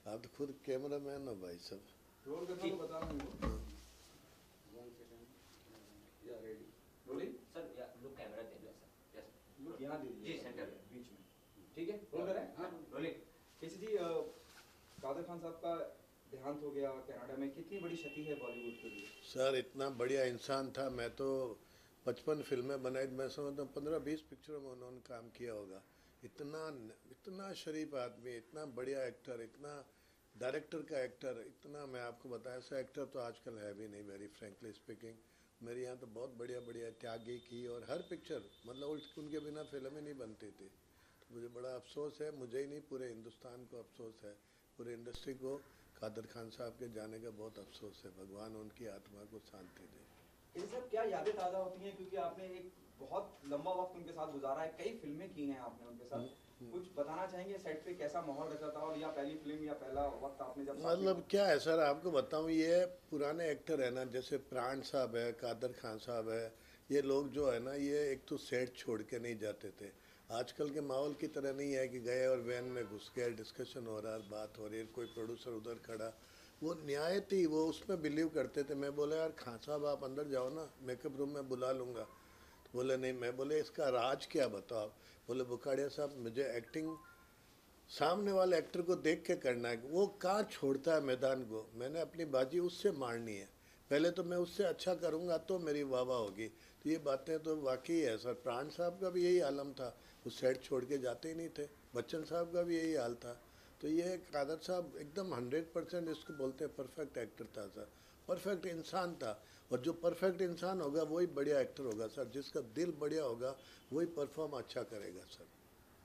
आप तो खुद कैमरा मैन हो भाई साहब। रोल करना तो बता रहा हूँ। या रेडी रोलिंग सर या लुक कैमरा दे दो सर। यस लुक यहाँ दे जी दीजिए सेंटर बीच में। ठीक है रोल करें। हाँ रोलिंग। केसी जी, कादर खान साहब का देहांत हो गया कनाडा में, कितनी बड़ी क्षति है बॉलीवुड के लिए? सर इतना बढ़िया इंसान था। मैं तो 55 फिल्में बनाई, मैं समझता हूँ 15-20 पिक्चरों में उन्होंने काम किया होगा। इतना इतना शरीफ आदमी, इतना बढ़िया एक्टर, इतना डायरेक्टर का एक्टर, इतना मैं आपको बताया ऐसा एक्टर तो आजकल है भी नहीं, वेरी फ्रेंकली स्पीकिंग। मेरे यहाँ तो बहुत बढ़िया बढ़िया त्यागी की और हर पिक्चर मतलब उनके बिना फिल्म ही नहीं बनती थी। तो मुझे बड़ा अफसोस है, मुझे ही नहीं पूरे हिंदुस्तान को अफसोस है, पूरे इंडस्ट्री को। कादर खान साहब के जाने का बहुत अफसोस है। भगवान उनकी आत्मा को शांति दे। केसी साहब, क्या यादें ताज़ा होती हैं, क्योंकि आपने एक बहुत लंबा वक्त उनके साथ गुजारा है, कई फिल्में की हैं आपने उनके साथ। कुछ बताना चाहेंगे सेट पे कैसा माहौल रहता था, और या पहली फिल्म या पहला वक्त आपने जब साथ में मतलब क्या है सर, आपको बताऊं, ये पुराने एक्टर है ना, जैसे प्राण साहब है, कादर खान साहब है, ये लोग जो है ना, ये एक तो सेट छोड़ के नहीं जाते थे। आजकल के माहौल की तरह नहीं है कि गए और वैन में घुस गए, डिस्कशन हो रहा है, बात हो रही है, कोई प्रोड्यूसर उधर खड़ा। वो न्याय थी, वो उसमें बिलीव करते थे। मैं बोला यार खान साहब आप अंदर जाओ ना, मेकअप रूम में बुला लूँगा। तो बोले नहीं। मैं बोले इसका राज क्या बताओ आप। बोले बुखाड़िया साहब मुझे एक्टिंग सामने वाले एक्टर को देख के करना है, वो कहाँ छोड़ता है मैदान को। मैंने अपनी बाजी उससे मारनी है, पहले तो मैं उससे अच्छा करूँगा तो मेरी वाह वाह होगी। तो ये बातें तो वाकई है सर। प्राण साहब का भी यही आलम था, वो सेट छोड़ के जाते ही नहीं थे। बच्चन साहब का भी यही हाल था। तो ये कादर साहब एकदम 100% इसको बोलते हैं परफेक्ट एक्टर था सर, परफेक्ट इंसान था। और जो परफेक्ट इंसान होगा वही बढ़िया एक्टर होगा सर, जिसका दिल बढ़िया होगा वही परफॉर्म अच्छा करेगा सर।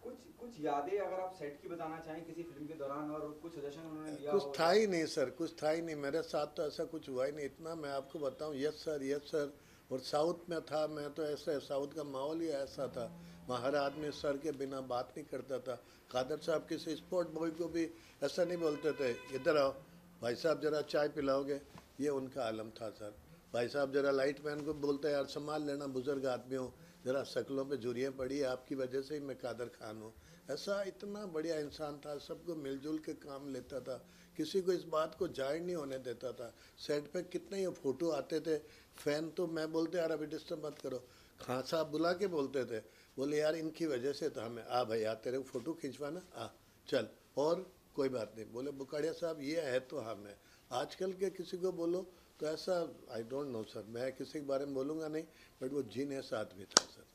कुछ कुछ यादें अगर आप सेट की बताना चाहें किसी फिल्म के दौरान, और कुछ सजेशन उन्होंने दिया कुछ हो था या? ही नहीं सर, कुछ था ही नहीं मेरे साथ, तो ऐसा कुछ हुआ ही नहीं। इतना मैं आपको बताऊं, यस सर यस सर। और साउथ में था मैं, तो ऐसे साउथ का माहौल ही ऐसा था, वहाँ हर आदमी सर के बिना बात नहीं करता था। कादर साहब किसी स्पोर्ट बॉय को भी ऐसा नहीं बोलते थे इधर आओ भाई साहब जरा चाय पिलाओगे, ये उनका आलम था सर। भाई साहब जरा लाइट मैन को बोलते यार संभाल लेना, बुजुर्ग आदमी हो, जरा शक्लों पे झुर्रियाँ पड़ी, आपकी वजह से ही मैं कादर खान हूँ। ऐसा इतना बढ़िया इंसान था, सबको मिलजुल के काम लेता था, किसी को इस बात को जाहिर नहीं होने देता था। सेट पे कितने ही फोटो आते थे, फैन तो मैं बोलते यार अभी डिस्टर्ब मत करो, खान साहब बुला के बोलते थे, बोले यार इनकी वजह से तो हमें आ भाई आ तेरे को फ़ोटो खिंचवाना आ चल, और कोई बात नहीं। बोले बुखाड़िया साहब ये है तो हम है। आजकल के किसी को बोलो तो ऐसा आई डोंट नो सर, मैं किसी के बारे में बोलूँगा नहीं, बट वो जीनियस आदमी था सर।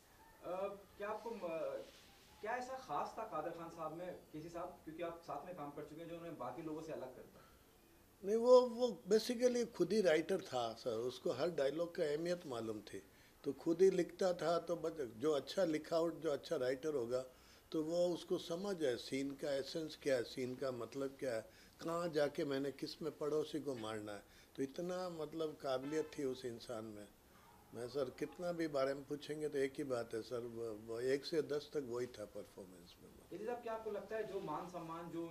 क्या आपको क्या ऐसा खास था कादर खान साहब में, केसी साहब, क्योंकि आप साथ में काम कर चुके हैं, जो उन्हें बाकी लोगों से अलग करता है? नहीं, वो बेसिकली खुद ही राइटर था सर, उसको हर डायलॉग का अहमियत मालूम थी, तो खुद ही लिखता था। तो बस जो अच्छा लिखा आउट, जो अच्छा राइटर होगा तो वो उसको समझ है सीन का एसेंस क्या है, सीन का मतलब क्या है, कहाँ जाके मैंने किस में पड़ोसी को मारना है। तो इतना मतलब काबिलियत थी उस इंसान में। मैं सर कितना भी बारे में पूछेंगे तो एक ही बात है सर, वो 1 से 10 तक वही था परफॉर्मेंस में। केसी साहब, क्या आपको लगता है जो मान सम्मान जो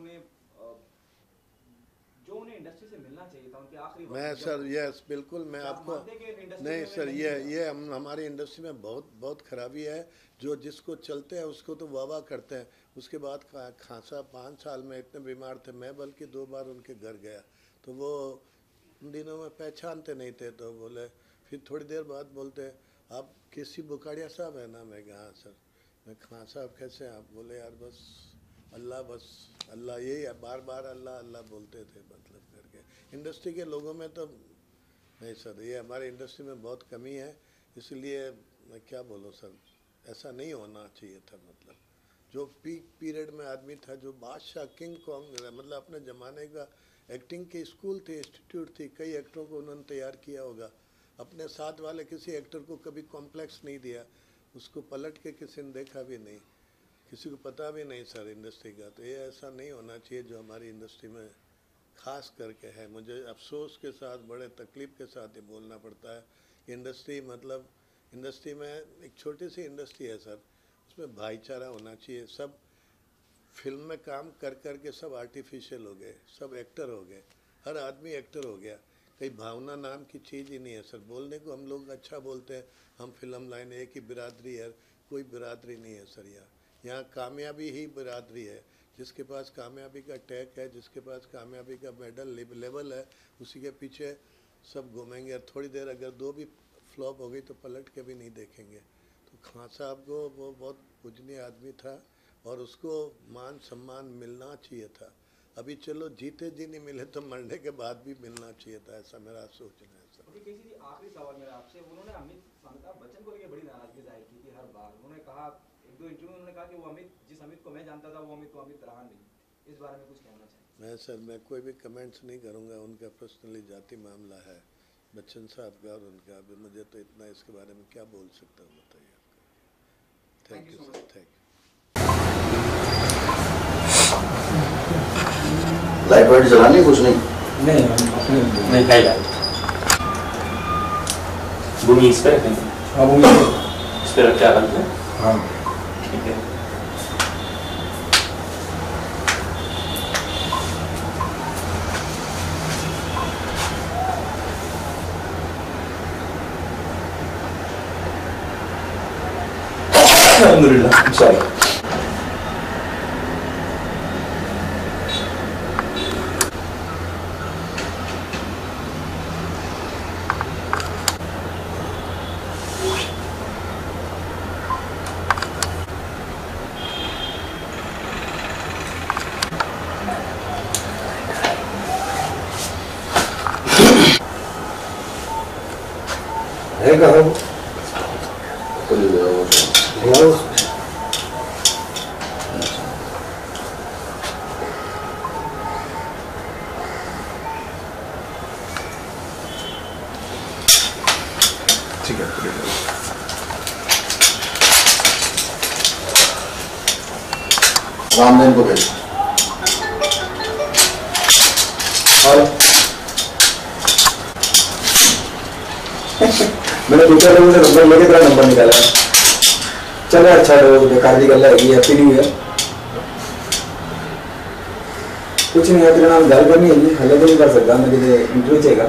उन्हें इंडस्ट्री से मिलना चाहिए था उनके आखिरी वक्त मैं में सर जब, यस बिल्कुल, मैं क्या आप आपको मानते हैं कि इंडस्ट्री नहीं में उन्हें सर, नहीं मिला? ये हमारी इंडस्ट्री में बहुत बहुत खराबी है। जो जिसको चलते हैं उसको तो वाह वाह करते हैं, उसके बाद खांसा 5 साल में इतने बीमार थे, मैं बल्कि 2 बार उनके घर गया, तो वो उन दिनों में पहचानते नहीं थे। तो बोले फिर थोड़ी देर बाद बोलते आप किसी बुखाड़िया साहब है ना, मैं कहा हाँ सर। मैं खान साहब कैसे हैं आप, बोले यार बस अल्लाह, बस अल्लाह, यही है, बार बार अल्लाह अल्लाह बोलते थे मतलब करके। इंडस्ट्री के लोगों में तो नहीं सर, ये हमारी इंडस्ट्री में बहुत कमी है। इसलिए मैं क्या बोलूँ सर, ऐसा नहीं होना चाहिए था। मतलब जो पीक पीरियड में आदमी था, जो बादशाह किंग कॉन्ग, मतलब अपने ज़माने का एक्टिंग के स्कूल थे, इंस्टीट्यूट थी, कई एक्टरों को उन्होंने तैयार किया होगा। अपने साथ वाले किसी एक्टर को कभी कॉम्प्लेक्स नहीं दिया, उसको पलट के किसी ने देखा भी नहीं, किसी को पता भी नहीं सर इंडस्ट्री का। तो ये ऐसा नहीं होना चाहिए जो हमारी इंडस्ट्री में खास करके है। मुझे अफसोस के साथ, बड़े तकलीफ़ के साथ ये बोलना पड़ता है कि इंडस्ट्री मतलब इंडस्ट्री में एक छोटी सी इंडस्ट्री है सर, उसमें भाईचारा होना चाहिए। सब फिल्म में काम कर कर के सब आर्टिफिशियल हो गए, सब एक्टर हो गए, हर आदमी एक्टर हो गया। कहीं भावना नाम की चीज़ ही नहीं है सर। बोलने को हम लोग अच्छा बोलते हैं, हम फिल्म लाइन एक ही बिरादरी है, कोई बिरादरी नहीं है सर। यहाँ यहाँ कामयाबी ही बिरादरी है। जिसके पास कामयाबी का टैग है, जिसके पास कामयाबी का मेडल लेवल है, उसी के पीछे सब घूमेंगे। और थोड़ी देर अगर दो भी फ्लॉप हो गई तो पलट के भी नहीं देखेंगे। तो खान साहब को वो बहुत पूजनीय आदमी था और उसको मान सम्मान मिलना चाहिए था। अभी चलो जीते जी नहीं मिले तो मरने के बाद भी मिलना चाहिए था, ऐसा मेरा सोचना है सर। आखिरी सवाल मेरा आपसे, उन्होंने अमिताभ बच्चन को लेकर बड़ी नाराजगी जाहिर की थी हर बार। उन्होंने कहा, एक दो इंटरव्यू में उन्होंने कहा कि वो जिस अमित को मैं जानता था वो अमित रहा नहीं। इस बारे में कुछ कहना चाहिए? मैं कोई भी कमेंट्स नहीं करूंगा, उनका पर्सनली जाति मामला है बच्चन साहब का और उनका। अभी मुझे तो इतना इसके बारे में क्या बोल सकता हूँ, बताइए आपका। Thank you sir, thank you. Light white जलानी कुछ नहीं? नहीं खाएगा। भूमि इस पे रखेंगे? हाँ भूमि इस पे रख के आराम से। हाँ ठीक है। अल्हम्दुलिल्लाह, सॉरी। है कहाँ वो? ठीक है, रामदेव को भेज। मैंने दूसरे लोगों से नंबर लेके तेरा नंबर निकाला। चलो अच्छा, बेकार की गल है, हैप्पी न्यू ईयर। कुछ नहीं है, तेरे नाम गल करनी है, हल्ले तो नहीं कर सकता मैं, इंटरव्यू चाहिए।